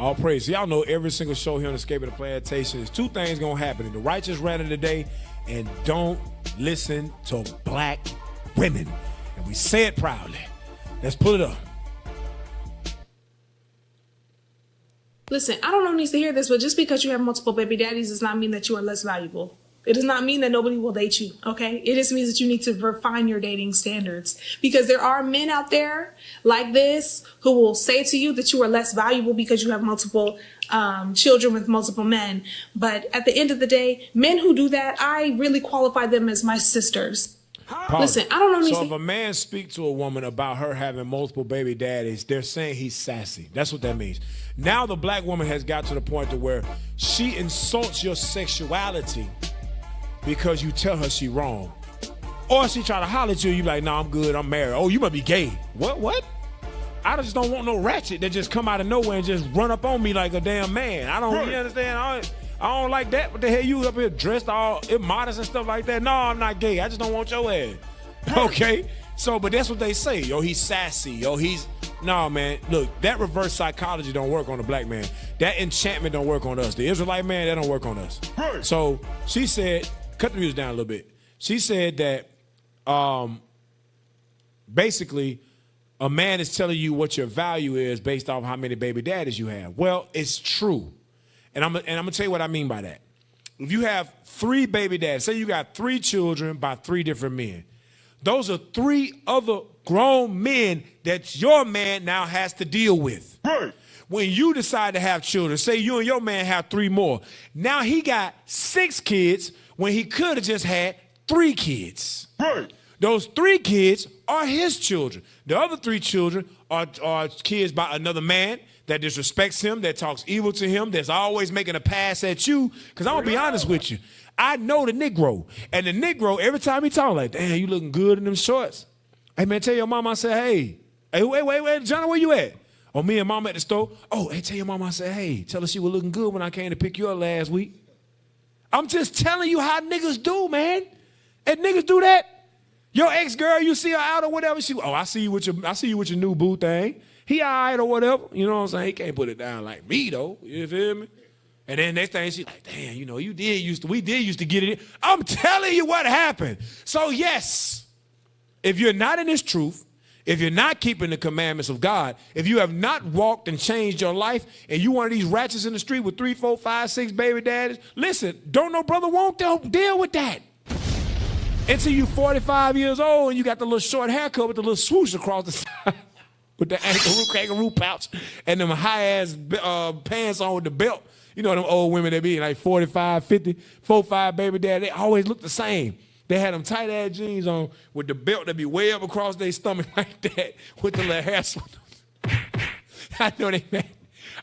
All praise. Y'all know every single show here on Escaping the Plantation is two things going to happen. The righteous ran of the day, and don't listen to black women. And we say it proudly. Let's pull it up. Listen, I don't know who needs to hear this, but just because you have multiple baby daddies does not mean that you are less valuable. It does not mean that nobody will date you, okay? It just means that you need to refine your dating standards, because there are men out there like this who will say to you that you are less valuable because you have multiple children with multiple men. But at the end of the day, men who do that, I really qualify them as my sisters. Listen, I don't know. So if a man speaks to a woman about her having multiple baby daddies, they're saying he's sassy. That's what that means. Now the black woman has got to the point to where she insults your sexuality because you tell her she wrong. Or she try to holler at you, you like, nah, I'm good, I'm married. Oh, you must be gay. What? I just don't want no ratchet that just come out of nowhere and just run up on me like a damn man. I don't really understand. I don't like that. What the hell, you up here dressed all immodest and stuff like that? No, I'm not gay. I just don't want your ass. Okay? So, but that's what they say. Yo, he's sassy. Yo, he's... No, man. Look, that reverse psychology don't work on a black man. That enchantment don't work on us. The Israelite man, that don't work on us. So she said... Cut the music down a little bit. She said that basically a man is telling you what your value is based off how many baby daddies you have. Well, it's true. And I'm gonna tell you what I mean by that. If you have 3 baby daddies, say you got 3 children by 3 different men, those are 3 other grown men that your man now has to deal with. Right. When you decide to have children, say you and your man have 3 more. Now he got 6 kids when he could have just had 3 kids. Right. Those 3 kids are his children. The other 3 children are kids by another man that disrespects him, that talks evil to him, that's always making a pass at you. Because I'm going to be honest with you. I know the Negro. And the Negro, every time he talk, like, damn, you looking good in them shorts. Hey, man, tell your mama I said, hey, wait, Johnny, where you at? Oh, me and mama at the store. Oh, hey, tell your mama I said, hey, tell her she was looking good when I came to pick you up last week. I'm just telling you how niggas do, man. And niggas do that. Your ex-girl, you see her out or whatever, I see you with your new boo thing. He all right or whatever. You know what I'm saying? He can't put it down like me, though. You feel me? And then next thing, she like, damn, you know, we did used to get it in. I'm telling you what happened. So, yes, if you're not in this truth, if you're not keeping the commandments of God, if you have not walked and changed your life, and you one of these ratchets in the street with 3, 4, 5, 6 baby daddies, listen, don't no brother won't deal with that. Until you 45 years old and you got the little short haircut with the little swoosh across the side with the kangaroo pouch and them high-ass pants on with the belt. You know them old women that be like 45, 50, 4, 5 baby daddy, they always look the same. They had them tight-ass jeans on with the belt that be way up across their stomach like that with the little hair. I know they mad.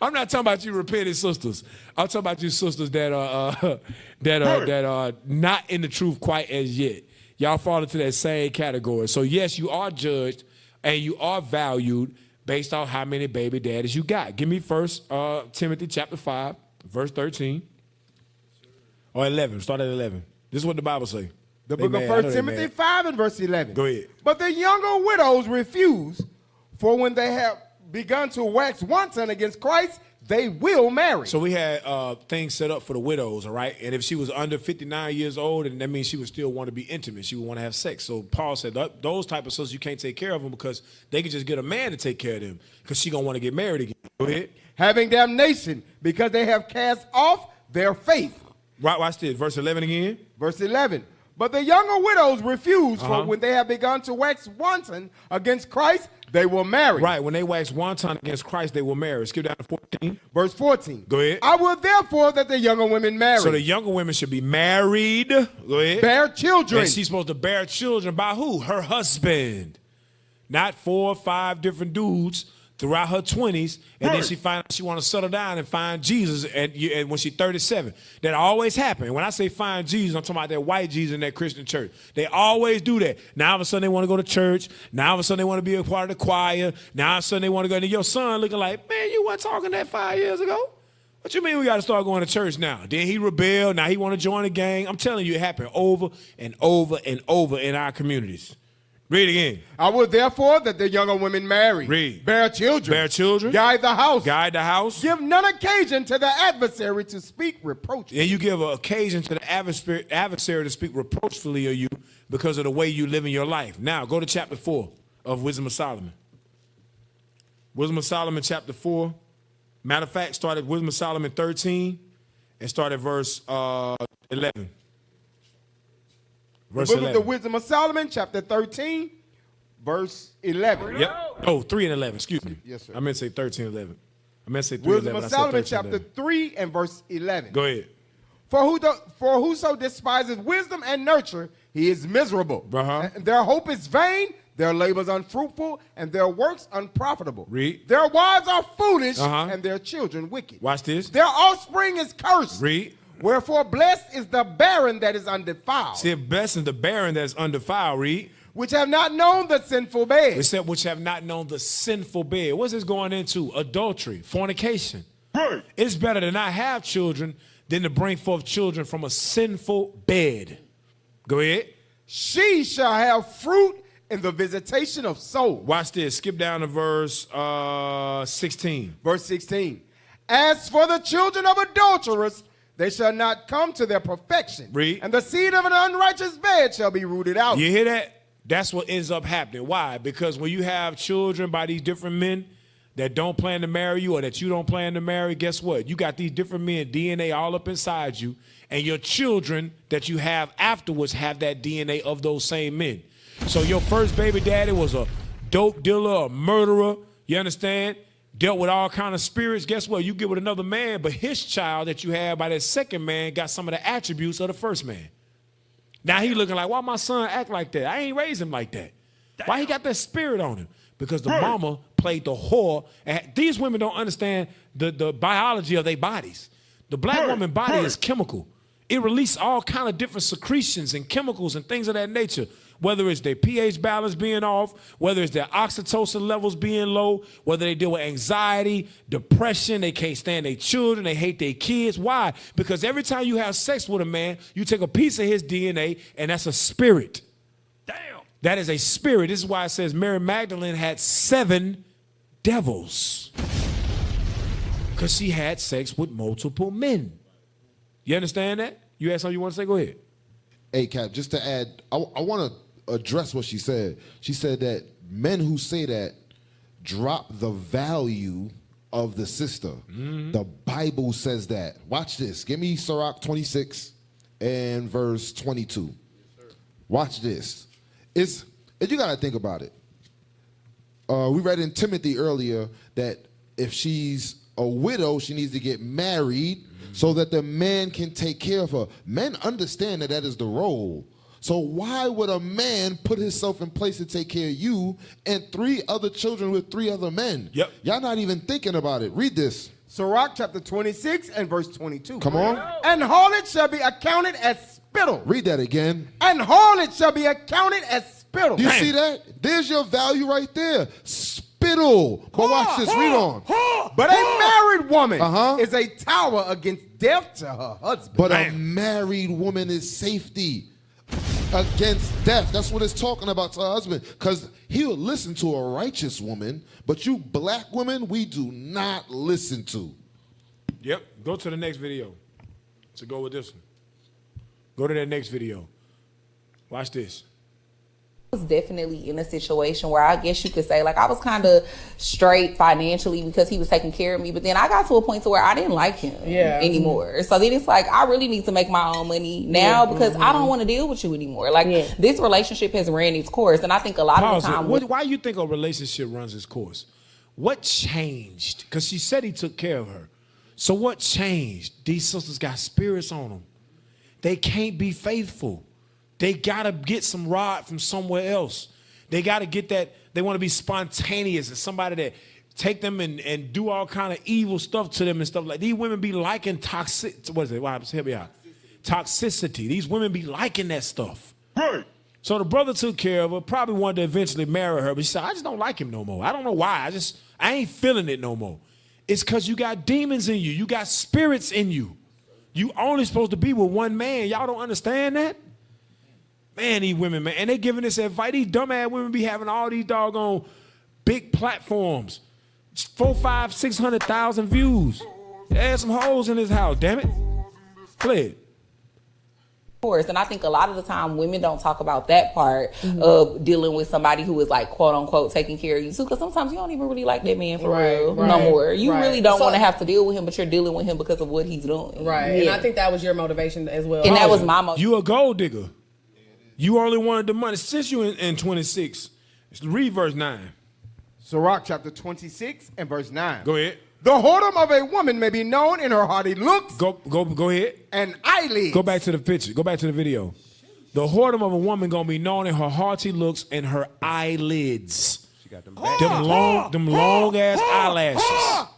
I'm not talking about you repentant sisters. I'm talking about you sisters that are not in the truth quite as yet. Y'all fall into that same category. So, yes, you are judged and you are valued based on how many baby daddies you got. Give me first Timothy chapter 5, verse 13. Or 11. Start at 11. This is what the Bible say. The book of 1 Timothy 5 and verse 11. Go ahead. But the younger widows refuse, for when they have begun to wax wanton against Christ, they will marry. So we had things set up for the widows, all right? And if she was under 59 years old, and that means she would still want to be intimate. She would want to have sex. So Paul said those type of sisters, you can't take care of them because they can just get a man to take care of them because she going to want to get married again. Go ahead. Having damnation because they have cast off their faith. Right, watch this. Verse 11 again. Verse 11. But the younger widows refuse, for when they have begun to wax wanton against Christ, they will marry. Right, when they wax wanton against Christ, they will marry. Skip down to 14. Verse 14. Go ahead. I will therefore that the younger women marry. So the younger women should be married. Go ahead. Bear children. And she's supposed to bear children by who? Her husband. Not 4 or 5 different dudes throughout her 20s, and then she find out she want to settle down and find Jesus and when she's 37. That always happen. When I say find Jesus, I'm talking about that white Jesus in that Christian church. They always do that. Now all of a sudden they want to go to church. Now all of a sudden they want to be a part of the choir. Now all of a sudden they want to go. And your son looking like, man, you weren't talking that 5 years ago. What you mean we got to start going to church now? Then he rebelled. Now he want to join a gang. I'm telling you, it happened over and over and over in our communities. Read again. I will therefore that the younger women marry. Read. Bear children. Bear children. Guide the house. Guide the house. Give none occasion to the adversary to speak reproachfully. And you give an occasion to the adversary to speak reproachfully of you because of the way you live in your life. Now, go to chapter 4 of Wisdom of Solomon. Wisdom of Solomon, chapter 4. Matter of fact, start at Wisdom of Solomon 13 and start at verse 11. Verse The book 11. of the Wisdom of Solomon, chapter 13, verse 11. Yep. Oh, 3 and 11. Excuse me. Yes, sir. I meant to say 13 and 11. I meant to say 3 and Wisdom 11. of I said Solomon, 13 and chapter 11. 3 and verse 11. Go ahead. For whoso despises wisdom and nurture, he is miserable. Uh-huh. And their hope is vain, their labors unfruitful, and their works unprofitable. Read. Their wives are foolish, Uh-huh. and their children wicked. Watch this. Their offspring is cursed. Read. Wherefore blessed is the barren that is undefiled, See, blessed is the barren that is undefiled. Read. which have not known the sinful bed. It said, which have not known the sinful bed. What's this going into? Adultery, fornication. Right. It's better to not have children than to bring forth children from a sinful bed. Go ahead. She shall have fruit in the visitation of souls. Watch this. Skip down to verse 16. Verse 16. As for the children of adulterers, they shall not come to their perfection. Read. And the seed of an unrighteous bed shall be rooted out. You hear that? That's what ends up happening. Why? Because when you have children by these different men that don't plan to marry you or that you don't plan to marry, guess what? You got these different men, DNA all up inside you, and your children that you have afterwards have that DNA of those same men. So your first baby daddy was a dope dealer, a murderer, you understand? Dealt with all kind of spirits. Guess what? You get with another man, but his child that you had by that second man got some of the attributes of the first man. Now he looking like, why my son act like that? I ain't raised him like that. Damn. Why he got that spirit on him? Because the mama played the whore. And these women don't understand the biology of their bodies. The black woman body is chemical. It releases all kind of different secretions and chemicals and things of that nature. Whether it's their pH balance being off, whether it's their oxytocin levels being low, whether they deal with anxiety, depression, they can't stand their children, they hate their kids. Why? Because every time you have sex with a man, you take a piece of his DNA, and that's a spirit. Damn. That is a spirit. This is why it says Mary Magdalene had 7 devils. Because she had sex with multiple men. You understand that? You had something you want to say? Go ahead. Hey, Cap, just to add, I want to address what she said. She said that men who say that drop the value of the sister. Mm-hmm. The Bible says that. Watch this. Give me Sirach 26 and verse 22. Watch this. You got to think about it. We read in Timothy earlier that if she's a widow, she needs to get married so that the man can take care of her. Men understand that is the role. So why would a man put himself in place to take care of you and 3 other children with 3 other men? Yep. Y'all not even thinking about it. Read this. Sirach chapter 26 and verse 22. Come on. And harlot shall be accounted as spittle. Read that again. And harlot shall be accounted as spittle. Do you see that? There's your value right there. Spittle. But watch this. Read on. But a married woman Uh-huh. is a tower against death to her husband. But a married woman is safety against death. That's what it's talking about to her husband. Because he'll listen to a righteous woman, but you black women, we do not listen to. Yep. Go to the next video. So go with this one. Go to that next video. Watch this. Was definitely in a situation where I guess you could say like I was kind of straight financially because he was taking care of me, but then I got to a point to where I didn't like him anymore. So then it's like I really need to make my own money now because I don't want to deal with you anymore. Like this relationship has ran its course, and I think a lot of the time. Why do you think a relationship runs its course? What changed? Because she said he took care of her. So what changed? These sisters got spirits on them. They can't be faithful. They got to get some rod from somewhere else. They got to get that. They want to be spontaneous and somebody that take them and do all kind of evil stuff to them and stuff like. These women be liking toxic. What is it? Help me out. Toxicity. These women be liking that stuff. Right. So the brother took care of her, probably wanted to eventually marry her, but she said, I just don't like him no more. I don't know why. I ain't feeling it no more. It's because you got demons in you. You got spirits in you. You only supposed to be with one man. Y'all don't understand that? Man, these women, man, and they giving this advice. These dumbass women be having all these doggone big platforms, 4, 5, 600,000 views. There's some hoes in this house. Damn it, play it. Course, and I think a lot of the time women don't talk about that part of dealing with somebody who is like quote unquote taking care of you too, because sometimes you don't even really like that man for real no more. You really don't want to have to deal with him, but you're dealing with him because of what he's doing. Right. And I think that was your motivation as well. And that was my motivation. You a gold digger. You only wanted the money since you in 26. Read verse 9. Sirach chapter 26 and verse 9. Go ahead. The whoredom of a woman may be known in her haughty looks. Go ahead. And eyelids. Go back to the picture. Go back to the video. The whoredom of a woman gonna be known in her haughty looks and her eyelids. She got them long ass eyelashes.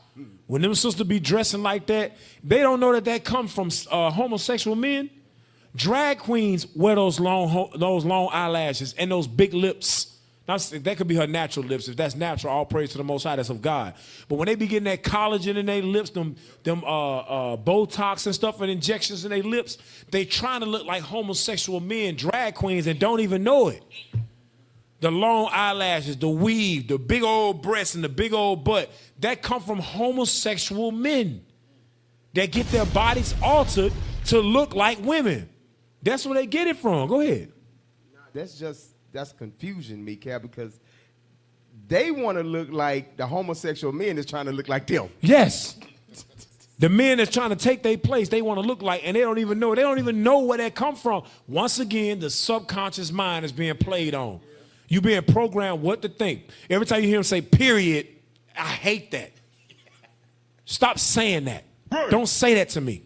When them sisters be dressing like that, they don't know that comes from homosexual men. Drag queens wear those long eyelashes and those big lips. Now, that could be her natural lips. If that's natural, all praise to the Most High, that's of God. But when they be getting that collagen in their lips, them Botox and stuff and injections in their lips, they trying to look like homosexual men, drag queens, and don't even know it. The long eyelashes, the weave, the big old breasts, and the big old butt, that come from homosexual men that get their bodies altered to look like women. That's where they get it from. Go ahead. That's confusion, Mika, because they want to look like the homosexual men is trying to look like them. Yes. The men that's trying to take their place, they want to look like, and they don't even know. They don't even know where that come from. Once again, the subconscious mind is being played on. You being programmed what to think. Every time you hear them say, period, I hate that. Stop saying that. Don't say that to me.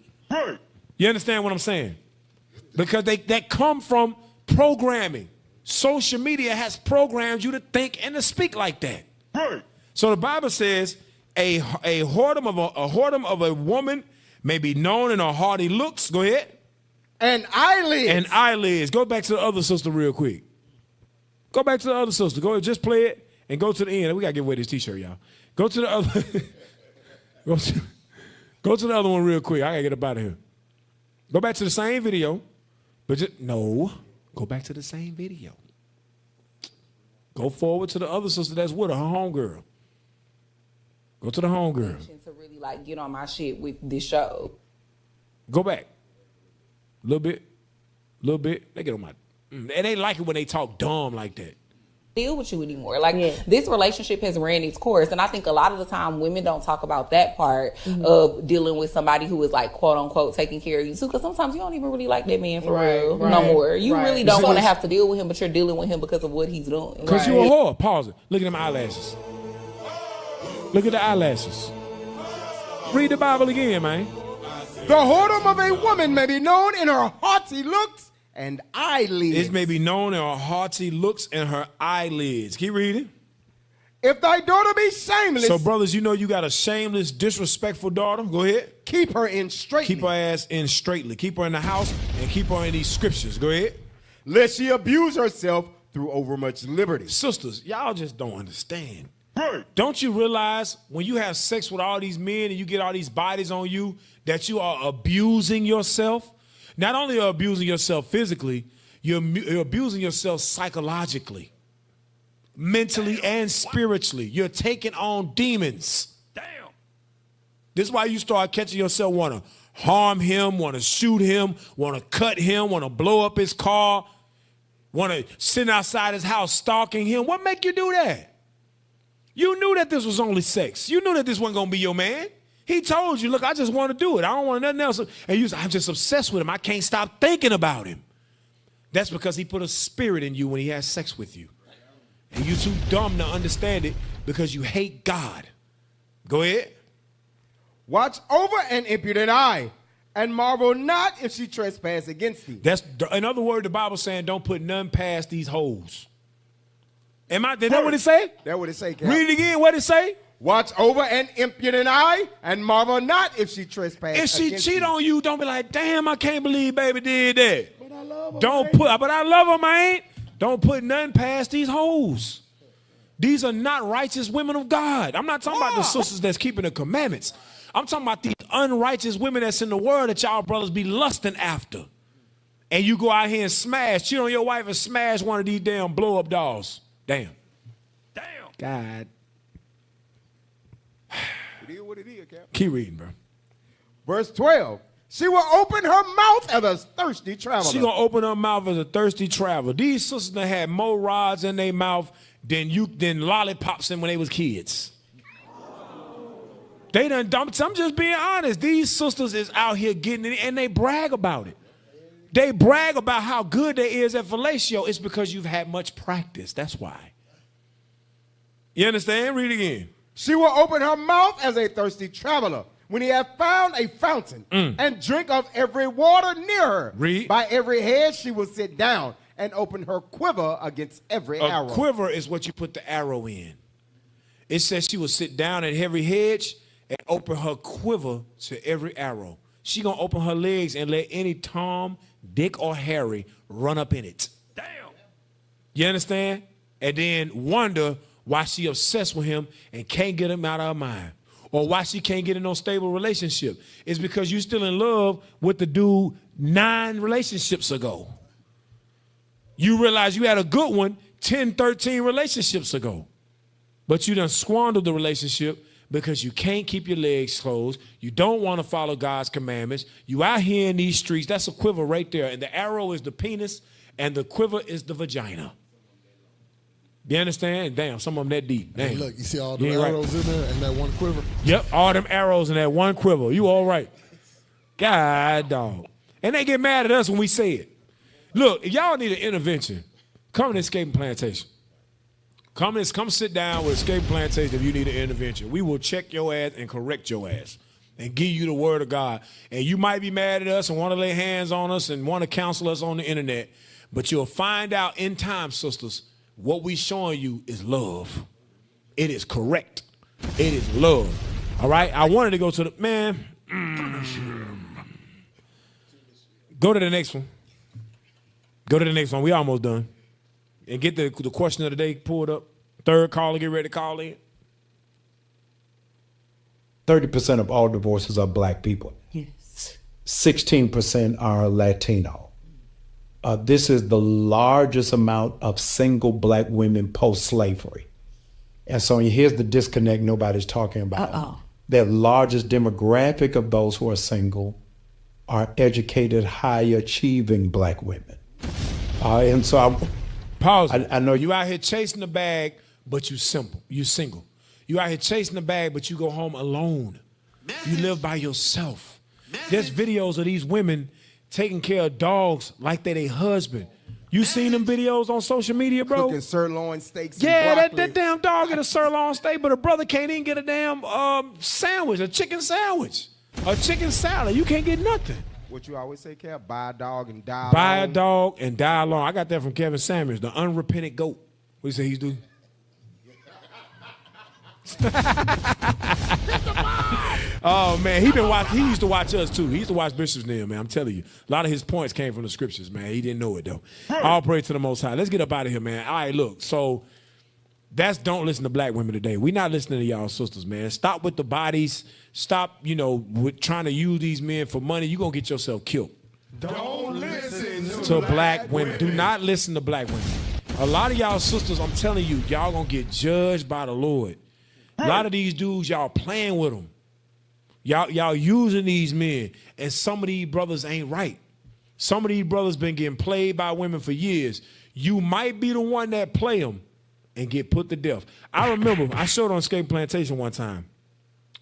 You understand what I'm saying? Because that come from programming. Social media has programmed you to think and to speak like that. So the Bible says a whoredom of a woman may be known in her haughty looks. Go ahead. And eyelids. Go back to the other sister real quick. Go back to the other sister. Go ahead, just play it and go to the end. We gotta give away this T-shirt, y'all. Go to the other. go to the other one real quick. I gotta get up out of here. Go back to the same video, but go back to the same video. Go forward to the other sister that's with her homegirl. Go to the homegirl. To really like get on my shit with this show. Go back. A little bit. They get on my. And they like it when they talk dumb like that. Deal with you anymore. Like this relationship has ran its course, and I think a lot of the time women don't talk about that part of dealing with somebody who is like quote unquote taking care of you too, because sometimes you don't even really like that man for real no more. You really don't want to have to deal with him, but you're dealing with him because of what he's doing. Because you a whore. Pause it. Look at them eyelashes. Look at the eyelashes. Read the Bible again, man. The whoredom of a woman may be known in her haughty looks and eyelids. It may be known in her haughty looks and her eyelids. Keep reading. If thy daughter be shameless. So, brothers, you know you got a shameless, disrespectful daughter. Go ahead. Keep her in straightly. Keep her ass in straightly. Keep her in the house and keep her in these scriptures. Go ahead. Lest she abuse herself through overmuch liberty. Sisters, y'all just don't understand. Don't you realize when you have sex with all these men and you get all these bodies on you that you are abusing yourself? Not only are you abusing yourself physically, you're abusing yourself psychologically, mentally, and spiritually. You're taking on demons. Damn. This is why you start catching yourself want to harm him, want to shoot him, want to cut him, want to blow up his car, want to sit outside his house stalking him. What make you do that? You knew that this was only sex. You knew that this wasn't going to be your man. He told you, look, I just want to do it. I don't want nothing else. And you said, I'm just obsessed with him. I can't stop thinking about him. That's because he put a spirit in you when he has sex with you. And you're too dumb to understand it because you hate God. Go ahead. Watch over an impudent eye and marvel not if she trespass against thee. That's, in other words, the Bible saying don't put none past these hoes. Did that what it say? That's what it say, Cap. Read it again. What it say? Watch over an impudent eye and marvel not if she trespass If she against cheat thee. on you, don't be like, damn, I can't believe baby did that. But I love her, But I love her, man. Don't put nothing past these hoes. These are not righteous women of God. I'm not talking about the sisters that's keeping the commandments. I'm talking about these unrighteous women that's in the world that y'all brothers be lusting after. and you go out here and cheat on your wife and smash one of these damn blow-up dolls. Damn. God. It is what it is, Cap. Keep reading, bro. Verse 12. She will open her mouth as a thirsty traveler. She gonna open her mouth as a thirsty traveler. These sisters that had more rods in their mouth than lollipops in when they was kids. They done dumped. I'm just being honest. These sisters is out here getting it, and they brag about it. They brag about how good they is at fellatio. It's because you've had much practice. That's why. You understand? Read again. She will open her mouth as a thirsty traveler when he hath found a fountain and drink of every water near her. Read. By every head she will sit down and open her quiver against every arrow. A quiver is what you put the arrow in. It says she will sit down at every hedge and open her quiver to every arrow. She gonna open her legs and let any Tom, Dick, or Harry run up in it. Damn. You understand? And then wonder why she obsessed with him and can't get him out of her mind. Or why she can't get in no stable relationship. It's because you're still in love with the dude 9 relationships ago. You realize you had a good one 10, 13 relationships ago. But you done squandered the relationship because you can't keep your legs closed. You don't want to follow God's commandments. You out here in these streets. That's a quiver right there. And the arrow is the penis and the quiver is the vagina. You understand? Damn, some of them that deep. Damn. Hey, look, you see all the You ain't arrows in there and that one quiver? Yep, all them arrows in that one quiver. You all right. God, dog. And they get mad at us when we say it. Look, if y'all need an intervention, come to Escaping Plantation. Come sit down with Escaping Plantation if you need an intervention. We will check your ass and correct your ass and give you the word of God. And you might be mad at us and want to lay hands on us and want to counsel us on the internet, but you'll find out in time, sisters, what we showing you is love. It is correct. It is love. All right? I wanted to go to the, man. Go to the next one. Go to the next one. We almost done. And get the question of the day pulled up. Third caller, get ready to call in. 30% of all divorces are black people. Yes. 16% are Latino. This is the largest amount of single black women post-slavery. And so here's the disconnect nobody's talking about. The largest demographic of those who are single are educated, high-achieving black women. And so Pause. I know you out here chasing the bag, but you single. You out here chasing the bag, but you go home alone. You live by yourself. There's videos of these women taking care of dogs like they husband. You seen them videos on social media, bro? Cooking sirloin steaks and Yeah, broccoli. that damn dog get a sirloin steak, but a brother can't even get a damn sandwich, a chicken sandwich, a chicken salad. You can't get nothing. What you always say, Kev? Buy a dog and die Buy a alone. dog and die alone. I got that from Kevin Samuels, the unrepentant goat. What you say he's doing? Oh man, he used to watch us too. He used to watch Bishop's Nail, man. I'm telling you. A lot of his points came from the scriptures, man. He didn't know it though. All praise to the Most High. Let's get up out of here, man. All right, look. So don't listen to black women today. We're not listening to y'all sisters, man. Stop with the bodies. Stop, with trying to use these men for money. You're going to get yourself killed. Don't listen To black women. Do not listen to black women. A lot of y'all sisters, I'm telling you, y'all going to get judged by the Lord. A lot of these dudes, y'all playing with them. Y'all using these men, and some of these brothers ain't right. Some of these brothers been getting played by women for years. You might be the one that play them and get put to death. I remember, I showed on Escape Plantation one time.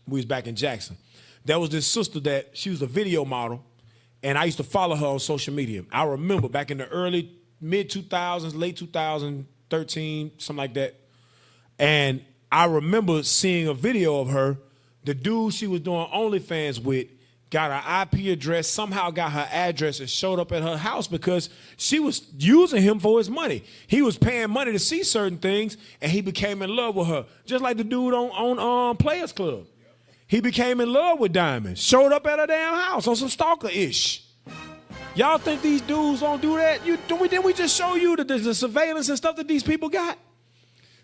We was back in Jackson. There was this sister that, she was a video model, and I used to follow her on social media. I remember back in the mid-2000s, late 2013, something like that. And I remember seeing a video of her. The dude she was doing OnlyFans with got her IP address, somehow got her address and showed up at her house because she was using him for his money. He was paying money to see certain things, and he became in love with her. Just like the dude on Players Club. He became in love with Diamond, showed up at her damn house on some stalker-ish. Y'all think these dudes don't do that? Didn't we just show you the surveillance and stuff that these people got?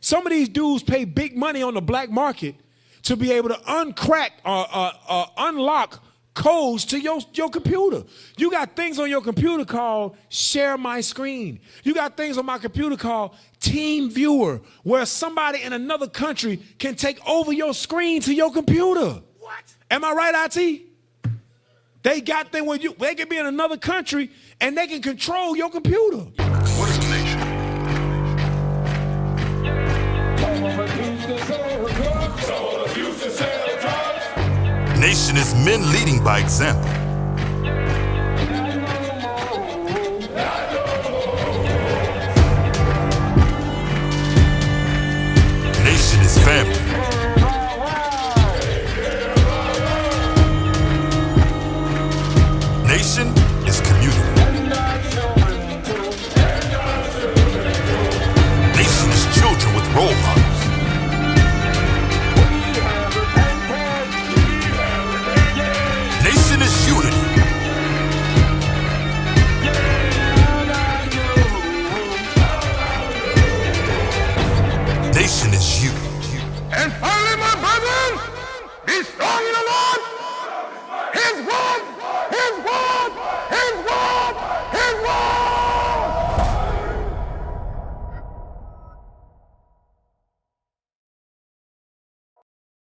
Some of these dudes pay big money on the black market to be able to unlock codes to your computer. You got things on your computer called Share My Screen. You got things on my computer called Team Viewer, where somebody in another country can take over your screen to your computer. What? Am I right, IT? They got them where they can be in another country and they can control your computer. What is a nation? Nation is men leading by example. Nation is family. Nation is community. Nation is children with role models. Nation is unity. Nation is you. And finally, my brethren, be strong in the Lord, His word